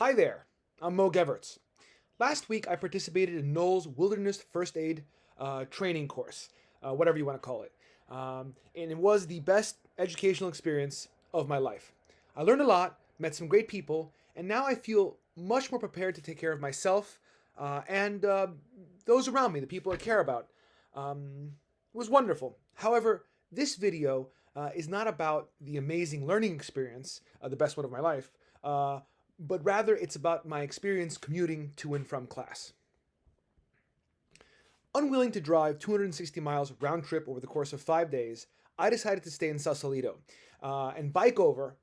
Hi there, I'm Mo Geverts. Last week I participated in NOLS Wilderness First Aid training course, whatever you want to call it. And it was the best educational experience of my life. I learned a lot, met some great people, and now I feel much more prepared to take care of myself and those around me, the people I care about. It was wonderful. However, this video is not about the amazing learning experience, the best one of my life, but rather it's about my experience commuting to and from class. Unwilling to drive 260 miles round trip over the course of 5 days, I decided to stay in Sausalito and bike over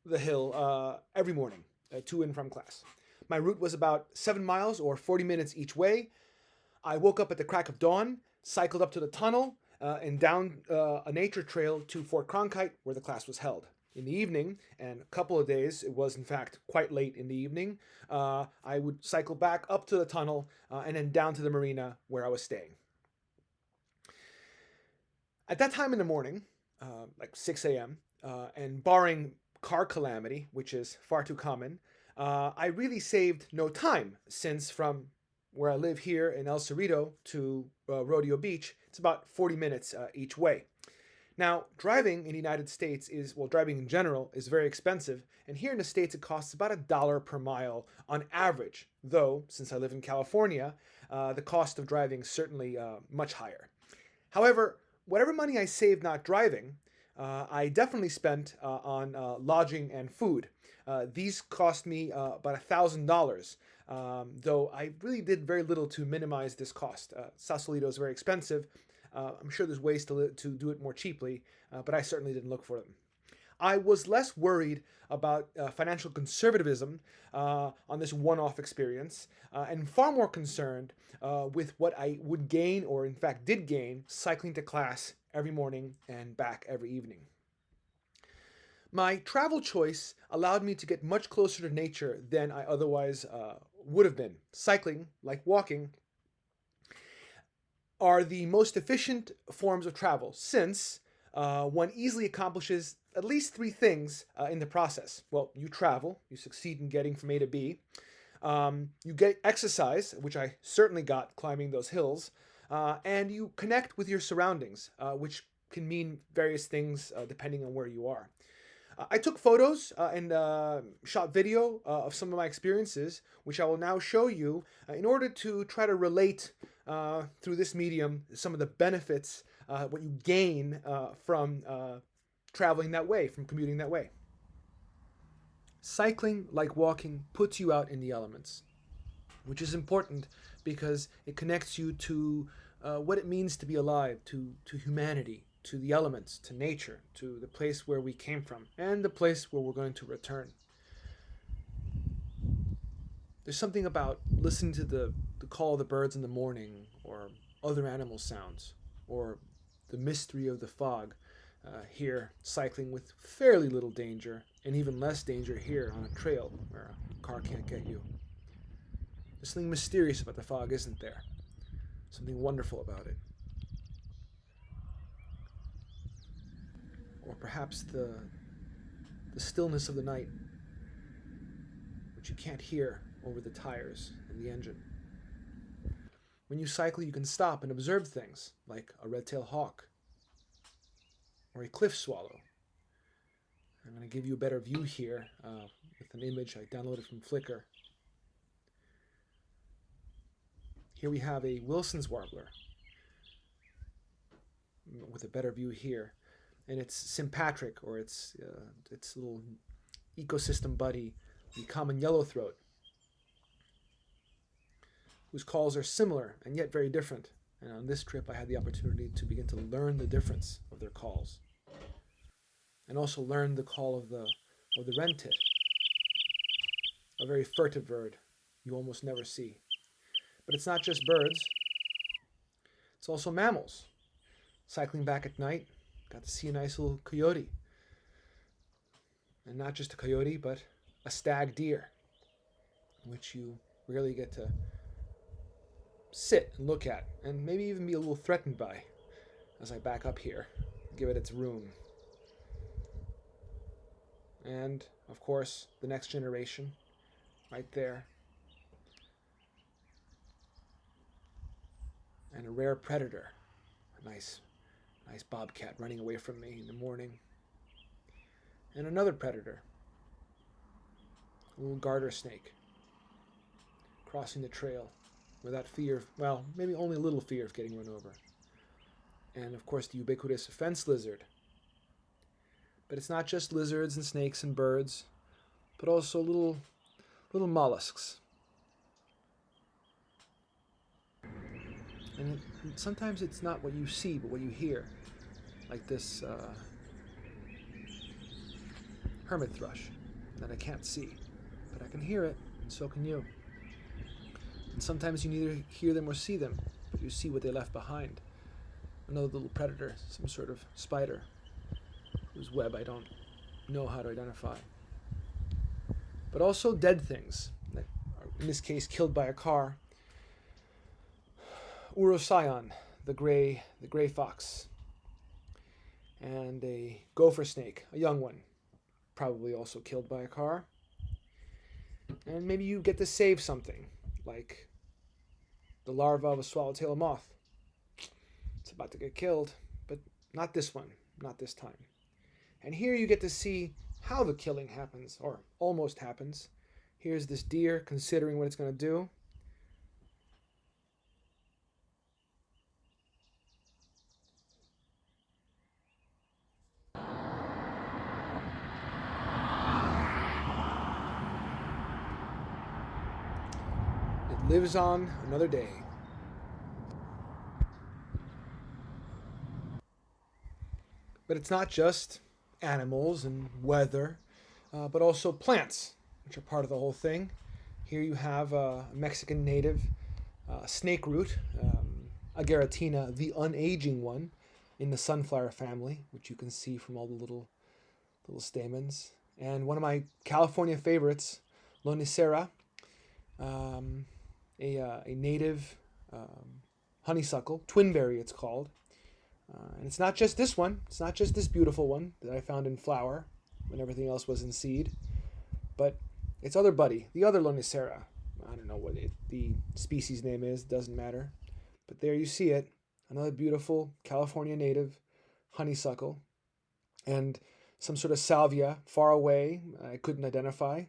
the hill every morning to and from class. My route was about 7 miles or 40 minutes each way. I woke up at the crack of dawn, cycled up to the tunnel, and down a nature trail to Fort Cronkite where the class was held. In the evening, and a couple of days, it was in fact quite late in the evening, I would cycle back up to the tunnel and then down to the marina where I was staying. At that time in the morning, like 6 a.m., and barring car calamity, which is far too common, I really saved no time, since from where I live here in El Cerrito to Rodeo Beach, it's about 40 minutes each way. Now, driving in the United States driving in general is very expensive, and here in the States it costs about $1 per mile on average, though, since I live in California, the cost of driving is certainly much higher. However, whatever money I saved not driving, I definitely spent on lodging and food. These cost me about $1,000, though I really did very little to minimize this cost. Sausalito is very expensive. I'm sure there's ways to do it more cheaply, but I certainly didn't look for them. I was less worried about financial conservatism on this one-off experience, and far more concerned with what I would gain, or in fact did gain, cycling to class every morning and back every evening. My travel choice allowed me to get much closer to nature than I otherwise would have been. Cycling, like walking, are the most efficient forms of travel, since one easily accomplishes at least three things in the process. Well, you travel, you succeed in getting from A to B, you get exercise, which I certainly got climbing those hills, and you connect with your surroundings, which can mean various things depending on where you are. I took photos and shot video of some of my experiences, which I will now show you in order to try to relate through this medium some of the benefits, what you gain from traveling that way, from commuting that way. Cycling, like walking, puts you out in the elements, which is important because it connects you to what it means to be alive, to humanity, to the elements, to nature, to the place where we came from, and the place where we're going to return. There's something about listening to the call of the birds in the morning, or other animal sounds, or the mystery of the fog here, cycling with fairly little danger, and even less danger here on a trail where a car can't get you. There's something mysterious about the fog, isn't there? Something wonderful about it. Or perhaps the stillness of the night, which you can't hear over the tires and the engine. When you cycle, you can stop and observe things, like a red-tailed hawk, or a cliff swallow. I'm going to give you a better view here with an image I downloaded from Flickr. Here we have a Wilson's warbler, with a better view here. And its sympatric, or its little ecosystem buddy, the common yellowthroat, whose calls are similar and yet very different. And on this trip, I had the opportunity to begin to learn the difference of their calls, and also learn the call of the Wrentit, a very furtive bird you almost never see. But it's not just birds; it's also mammals. Cycling back at night, got to see a nice little coyote. And not just a coyote, but a stag deer, which you rarely get to sit and look at, and maybe even be a little threatened by, as I back up here, give it its room. And, of course, the next generation, right there. And a rare predator, a nice bobcat running away from me in the morning. And another predator, a little garter snake, crossing the trail without fear, well, maybe only a little fear of getting run over. And of course the ubiquitous fence lizard. But it's not just lizards and snakes and birds, but also little mollusks. And sometimes it's not what you see, but what you hear. Like this hermit thrush that I can't see, but I can hear it, and so can you. And sometimes you neither hear them or see them, but you see what they left behind. Another little predator, some sort of spider, whose web I don't know how to identify. But also dead things, that are, in this case, killed by a car. Urocyon, the gray fox, and a gopher snake, a young one, probably also killed by a car. And maybe you get to save something, like the larva of a swallowtail moth. It's about to get killed, but not this one, not this time. And here you get to see how the killing happens, or almost happens. Here's this deer considering what it's going to do. It lives on another day. But it's not just animals and weather, but also plants, which are part of the whole thing. Here you have a Mexican native snake root, Agaritina, the unaging one, in the sunflower family, which you can see from all the little stamens. And one of my California favorites, Lonicera, a native honeysuckle, twinberry it's called. And it's not just this one. It's not just this beautiful one that I found in flower when everything else was in seed. But its other buddy, the other Lonicera. I don't know what the species name is. Doesn't matter. But there you see it. Another beautiful California native honeysuckle. And some sort of salvia far away I couldn't identify.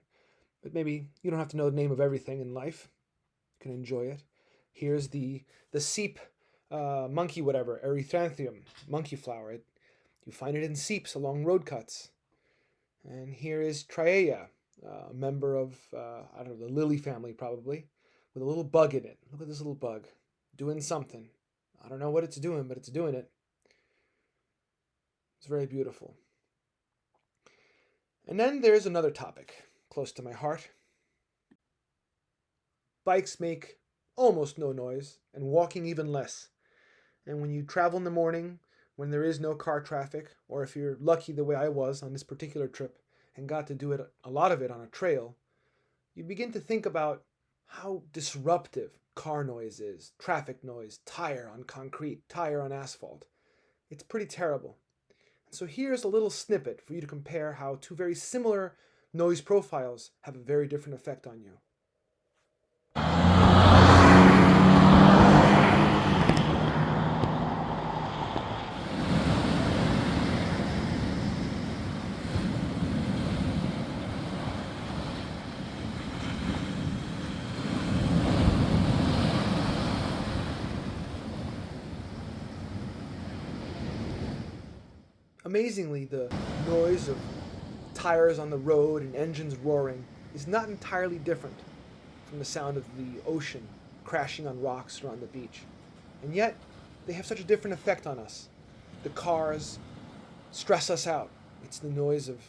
But maybe you don't have to know the name of everything in life. You can enjoy it. Here's the seep monkey whatever, erythranthium, monkey flower. You find it in seeps along road cuts. And here is Triaea, a member of, I don't know, the lily family probably, with a little bug in it. Look at this little bug, doing something. I don't know what it's doing, but it's doing it. It's very beautiful. And then there's another topic close to my heart. Bikes make almost no noise, and walking even less. And when you travel in the morning, when there is no car traffic, or if you're lucky the way I was on this particular trip and got to do it, a lot of it on a trail, you begin to think about how disruptive car noise is, traffic noise, tire on concrete, tire on asphalt. It's pretty terrible. So here's a little snippet for you to compare how two very similar noise profiles have a very different effect on you. Amazingly, the noise of tires on the road and engines roaring is not entirely different from the sound of the ocean crashing on rocks or on the beach. And yet, they have such a different effect on us. The cars stress us out. It's the noise of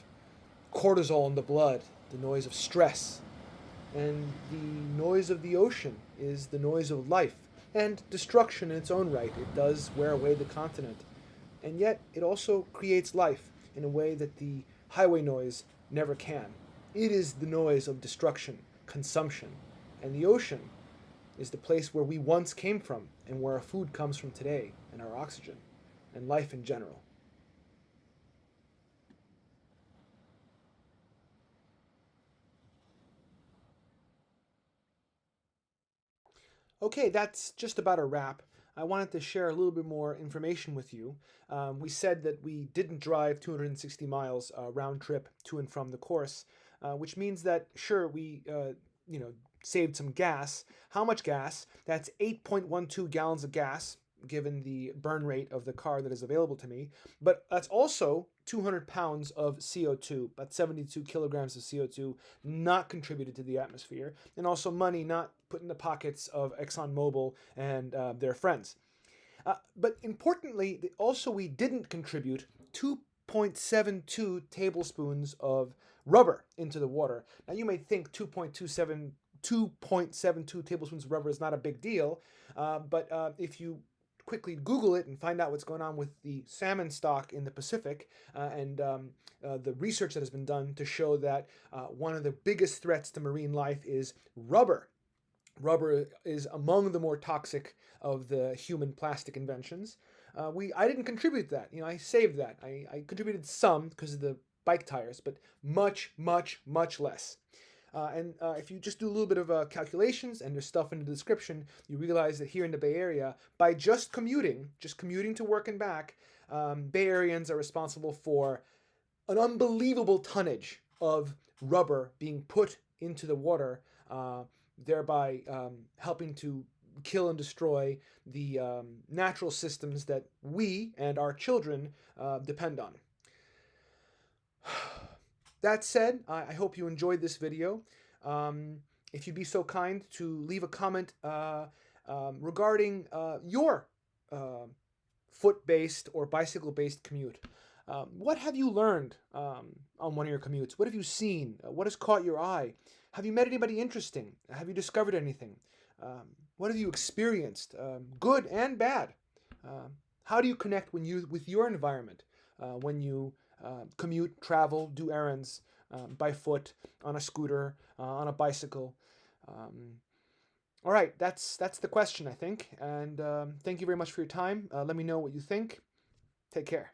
cortisol in the blood, the noise of stress. And the noise of the ocean is the noise of life and destruction in its own right. It does wear away the continent. And yet, it also creates life in a way that the highway noise never can. It is the noise of destruction, consumption. And the ocean is the place where we once came from and where our food comes from today, and our oxygen, and life in general. Okay, that's just about a wrap. I wanted to share a little bit more information with you. We said that we didn't drive 260 miles round trip to and from the course, which means that sure you know saved some gas. How much gas? That's 8.12 gallons of gas, given the burn rate of the car that is available to me. But that's also 200 pounds of CO2, about 72 kilograms of CO2 not contributed to the atmosphere, and also money not put in the pockets of ExxonMobil and their friends. But importantly, also we didn't contribute 2.72 tablespoons of rubber into the water. Now you may think 2.72 tablespoons of rubber is not a big deal, but if you quickly Google it and find out what's going on with the salmon stock in the Pacific and the research that has been done to show that one of the biggest threats to marine life is rubber. Rubber is among the more toxic of the human plastic inventions. I didn't contribute that. I saved that. I contributed some because of the bike tires, but much, much, much less. And if you just do a little bit of calculations and there's stuff in the description, you realize that here in the Bay Area, by just commuting to work and back, Bay Areans are responsible for an unbelievable tonnage of rubber being put into the water, thereby helping to kill and destroy the natural systems that we and our children depend on. That said, I hope you enjoyed this video. If you'd be so kind to leave a comment regarding your foot-based or bicycle-based commute. What have you learned on one of your commutes? What have you seen? What has caught your eye? Have you met anybody interesting? Have you discovered anything? What have you experienced, good and bad? How do you connect with your environment when you commute, travel, do errands by foot, on a scooter, on a bicycle? All right, that's the question, I think. And thank you very much for your time. Let me know what you think. Take care.